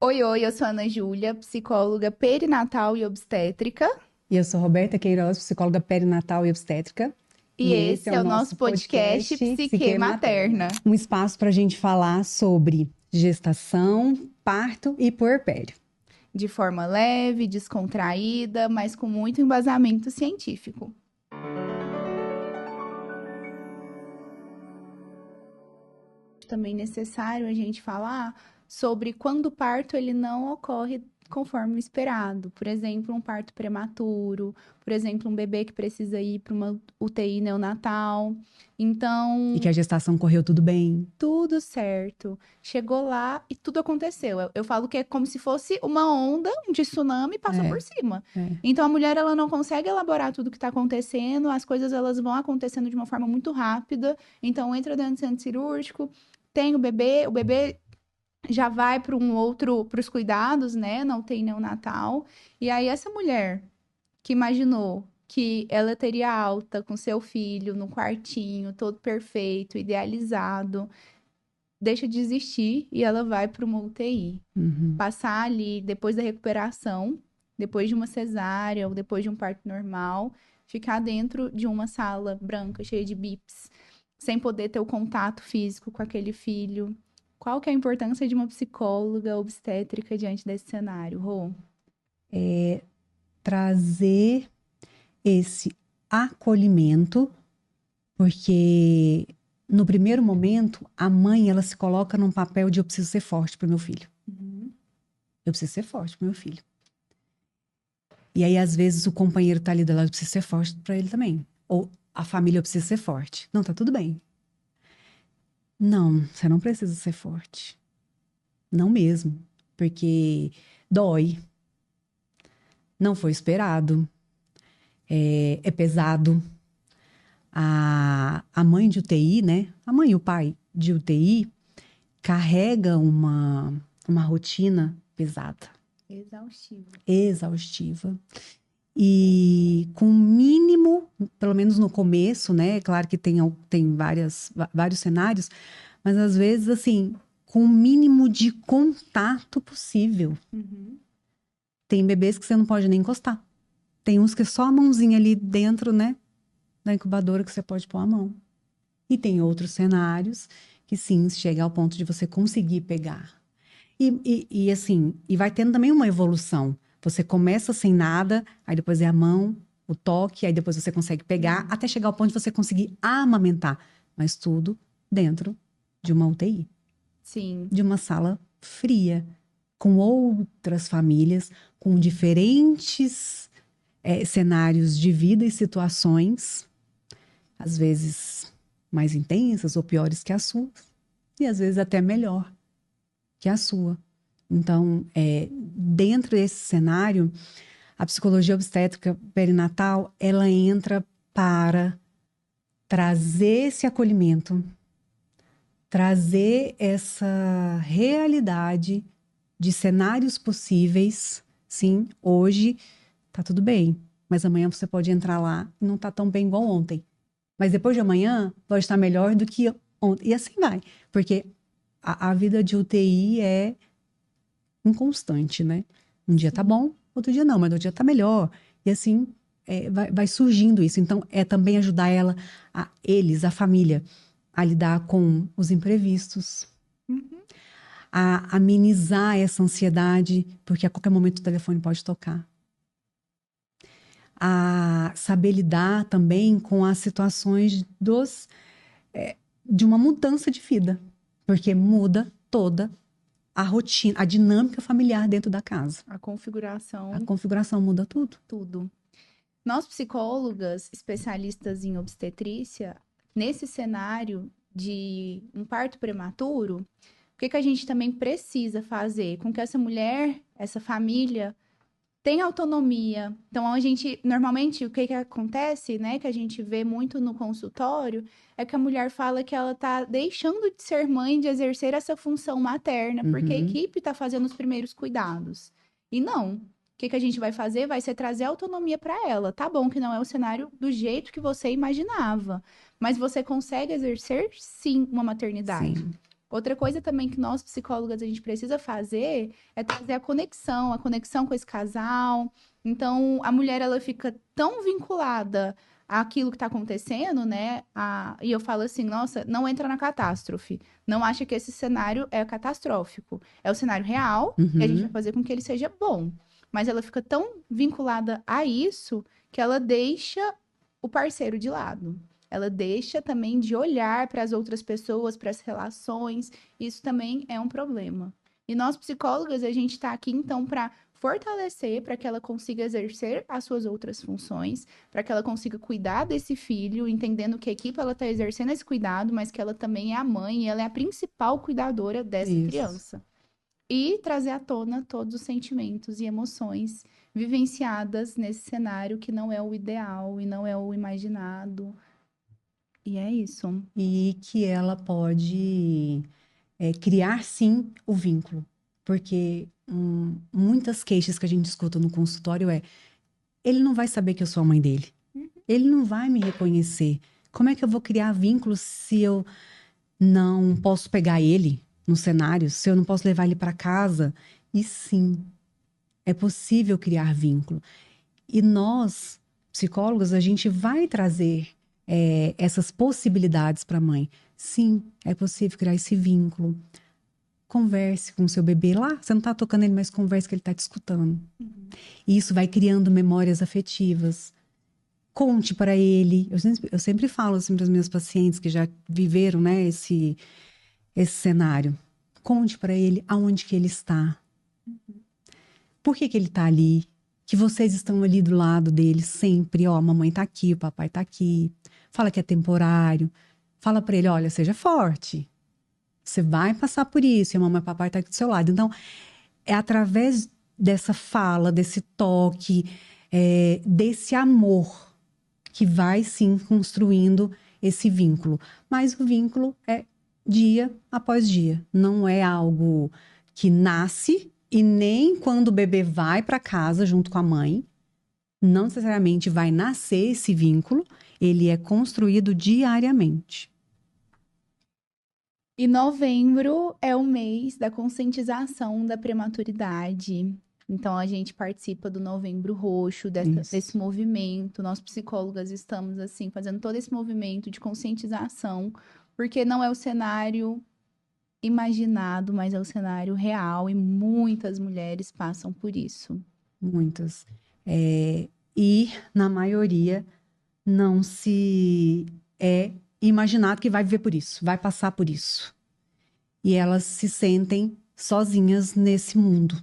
Oi, oi, eu sou a Ana Júlia, psicóloga perinatal e obstétrica, E eu sou Roberta Queiroz, psicóloga perinatal e obstétrica. e E esse é esse o é o nosso nosso podcast podcast Psique Psique Materna. Materna, Um espaço para a gente falar sobre gestação, parto e puerpério. de forma leve, descontraída, mas com muito embasamento científico. Também necessário a gente falar sobre quando o parto ele não ocorre conforme o esperado. Por exemplo, um parto prematuro, por exemplo, um bebê que precisa ir para uma UTI neonatal. E que Então, a gestação correu tudo bem. tudo certo. Chegou lá e tudo aconteceu. Eu falo que é como se fosse uma onda de tsunami passou por É, cima. é. Então a mulher ela não consegue elaborar tudo que está acontecendo, as coisas elas vão acontecendo de uma forma muito rápida. Então entra dentro do centro cirúrgico, tem o bebê já vai para para os cuidados, né? Não tem neonatal. E aí essa mulher que imaginou que ela teria alta com seu filho no quartinho, todo perfeito, idealizado, deixa de existir e ela vai para uma UTI. Uhum. Passar ali depois da recuperação, depois de uma cesárea ou depois de um parto normal, ficar dentro de uma sala branca cheia de bips, sem poder ter o contato físico com aquele filho. Qual que é a importância de uma psicóloga obstétrica diante desse cenário, Rô? Trazer esse acolhimento, porque no primeiro momento a mãe ela se coloca num papel de eu preciso ser forte para o meu filho. Uhum. Eu preciso ser forte para o meu filho. E aí, às vezes, o companheiro tá ali do lado, precisa ser forte para ele também. Ou a família precisa ser forte. Não, tá tudo bem. Não, você não precisa ser forte. Não mesmo. Porque dói, não foi esperado, é pesado. A mãe de UTI, né? A mãe e o pai de UTI carrega uma rotina pesada, Exaustivo. exaustiva. E com o mínimo, pelo menos no começo, né? Claro que tem vários cenários, mas às vezes, assim, com o mínimo de contato possível. Uhum. Tem bebês que você não pode nem encostar. Tem uns que é só a mãozinha ali dentro, né? Da incubadora que você pode pôr a mão. E tem outros cenários que sim, chega ao ponto de você conseguir pegar. Assim, e vai tendo também uma evolução. Você começa sem nada, aí depois é a mão, o toque, aí depois você consegue pegar, até chegar ao ponto de você conseguir amamentar. Mas tudo dentro de uma UTI, Sim. de uma sala fria, com outras famílias, com diferentes cenários de vida e situações, às vezes mais intensas ou piores que a sua, e às vezes até melhor que a sua. Então, dentro desse cenário, a psicologia obstétrica perinatal, ela entra para trazer esse acolhimento, trazer essa realidade de cenários possíveis. Sim, hoje tá tudo bem, mas amanhã você pode entrar lá e não tá tão bem igual ontem. Mas depois de amanhã vai estar melhor do que ontem. E assim vai, porque a vida de UTI é inconstante, né? Um dia tá Sim. bom, outro dia não, mas outro dia tá melhor. E assim, vai surgindo isso. Então, é também ajudar eles, a família, a lidar com os imprevistos, Uhum. a amenizar essa ansiedade, porque a qualquer momento o telefone pode tocar. A saber lidar também com as situações de uma mudança de vida, porque muda toda a rotina, a dinâmica familiar dentro da casa. A A configuração, configuração muda tudo. tudo. Nós, psicólogas, especialistas em obstetrícia, nesse cenário de um parto prematuro, o que que a gente também precisa fazer? Com que essa mulher, essa família, tenha autonomia. Então, a gente, normalmente, o que que acontece, né, que a gente vê muito no consultório, é que a mulher fala que ela tá deixando de ser mãe, de exercer essa função materna, porque a Uhum. equipe tá fazendo os primeiros cuidados. E não. O que que a gente vai fazer? Vai ser trazer autonomia para ela. Tá bom que não é o cenário do jeito que você imaginava, mas você consegue exercer sim uma maternidade. Sim. Outra coisa também que nós psicólogas a gente precisa fazer é trazer a conexão com esse casal. Então, a mulher ela fica tão vinculada àquilo que está acontecendo, né? E eu falo assim, nossa, não entra na catástrofe. Não acha que esse cenário é catastrófico. É o cenário real e a gente vai Uhum. fazer com que ele seja bom. Mas ela fica tão vinculada a isso que ela deixa o parceiro de lado. Ela deixa também de olhar para as outras pessoas, para as relações. Isso também é um problema. E nós, psicólogas, a gente está aqui, então, para fortalecer, para que ela consiga exercer as suas outras funções, para que ela consiga cuidar desse filho, entendendo que a equipe ela está exercendo esse cuidado, mas que ela também é a mãe e ela é a principal cuidadora dessa Isso. criança. E trazer à tona todos os sentimentos e emoções vivenciadas nesse cenário que não é o ideal e não é o imaginado. E é isso. E que ela pode criar sim o vínculo. Porque muitas queixas que a gente escuta no consultório ele não vai saber que eu sou a mãe dele. Ele não vai me reconhecer. Como é que eu vou criar vínculos se eu não posso pegar ele no cenário, se eu não posso levar ele para casa? E sim, é possível criar vínculo. E nós, psicólogos, a gente vai trazer essas possibilidades para a mãe. Sim, é possível criar esse vínculo. Converse com o seu bebê lá. Você não está tocando ele, mas converse que ele está te escutando. E isso vai criando memórias afetivas. Conte para ele. Eu sempre falo assim para as minhas pacientes que já viveram, né, esse cenário. Conte para ele aonde que ele está. Por que que ele está ali? Que vocês estão ali do lado dele sempre. Ó, a mamãe está aqui, o papai está aqui. Fala que é temporário. Fala para ele, olha, seja forte. Você vai passar por isso. E a mamãe e o papai estão aqui do seu lado. Então, é através dessa fala, desse toque, desse amor que vai sim construindo esse vínculo. Mas o vínculo é dia após dia. Não é algo que nasce e nem quando o bebê vai para casa junto com a mãe, não necessariamente vai nascer esse vínculo, ele é construído diariamente. E novembro é o mês da conscientização da prematuridade. Então, a gente participa do Novembro Roxo, desse Isso. movimento. Nós, psicólogas, estamos, assim, fazendo todo esse movimento de conscientização, porque não é o cenário imaginado, mas é o cenário real e muitas mulheres passam por isso. Muitas. E, na maioria, não se é imaginado que vai viver por isso, vai passar por isso. E elas se sentem sozinhas nesse mundo.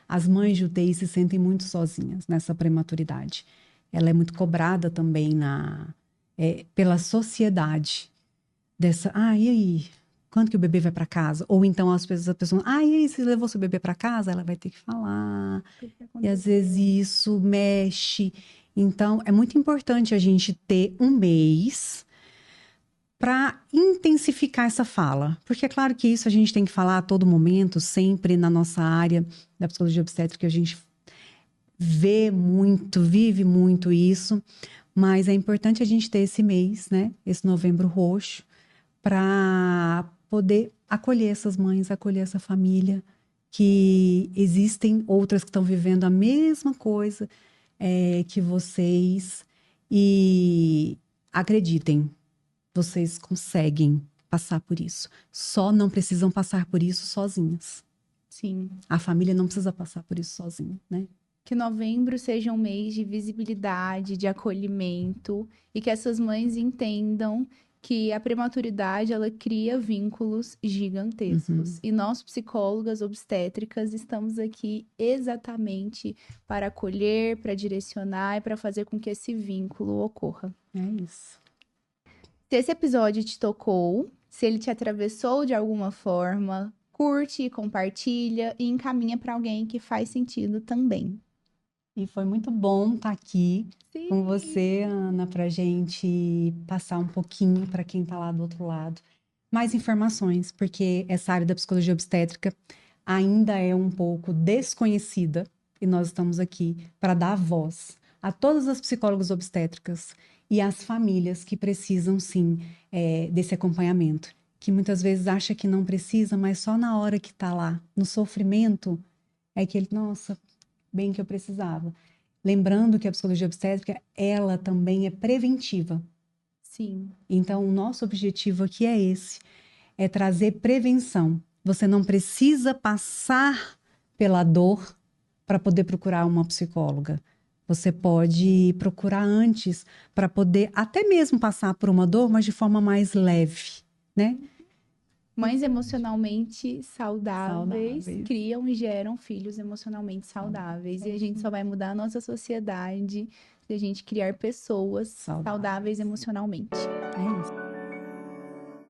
As mães de UTI se sentem muito sozinhas nessa prematuridade. Ela é muito cobrada também pela sociedade. Dessa, e aí? Quando que o bebê vai para casa? Ou então as pessoas, a pessoa, e aí, você levou seu bebê para casa? Ela vai ter que falar. O que E às vezes aconteceu? isso mexe. Então, é muito importante a gente ter um mês para intensificar essa fala. Porque é claro que isso a gente tem que falar a todo momento, sempre na nossa área da psicologia obstétrica, a gente vê muito, vive muito isso, mas é importante a gente ter esse mês, né? Esse Novembro Roxo, para poder acolher essas mães, acolher essa família, que existem outras que estão vivendo a mesma coisa que vocês, e acreditem, vocês conseguem passar por isso. Só não precisam passar por isso sozinhas. Sim. A família não precisa passar por isso sozinha, né? Que novembro seja um mês de visibilidade, de acolhimento e que essas mães entendam que a prematuridade ela cria vínculos gigantescos. Uhum. E nós, psicólogas obstétricas, estamos aqui exatamente para acolher, para direcionar e para fazer com que esse vínculo ocorra. É isso. Se esse episódio te tocou, se ele te atravessou de alguma forma, curte, compartilha e encaminha para alguém que faz sentido também. E foi muito bom estar aqui Sim. com você, Ana, para a gente passar um pouquinho para quem está lá do outro lado. Mais informações, porque essa área da psicologia obstétrica ainda é um pouco desconhecida e nós estamos aqui para dar voz a todas as psicólogas obstétricas e às famílias que precisam, sim, desse acompanhamento, que muitas vezes acha que não precisa, mas só na hora que está lá, no sofrimento, é que ele, nossa, bem que eu precisava. Lembrando que a psicologia obstétrica, ela também é preventiva. Sim. Então, o nosso objetivo aqui é esse, é trazer prevenção. Você não precisa passar pela dor para poder procurar uma psicóloga. Você pode procurar antes para poder até mesmo passar por uma dor, mas de forma mais leve, né? Mães emocionalmente saudáveis Saudáveis. criam e geram filhos emocionalmente saudáveis. E a gente só vai mudar a nossa sociedade se a gente criar pessoas saudáveis emocionalmente. É isso.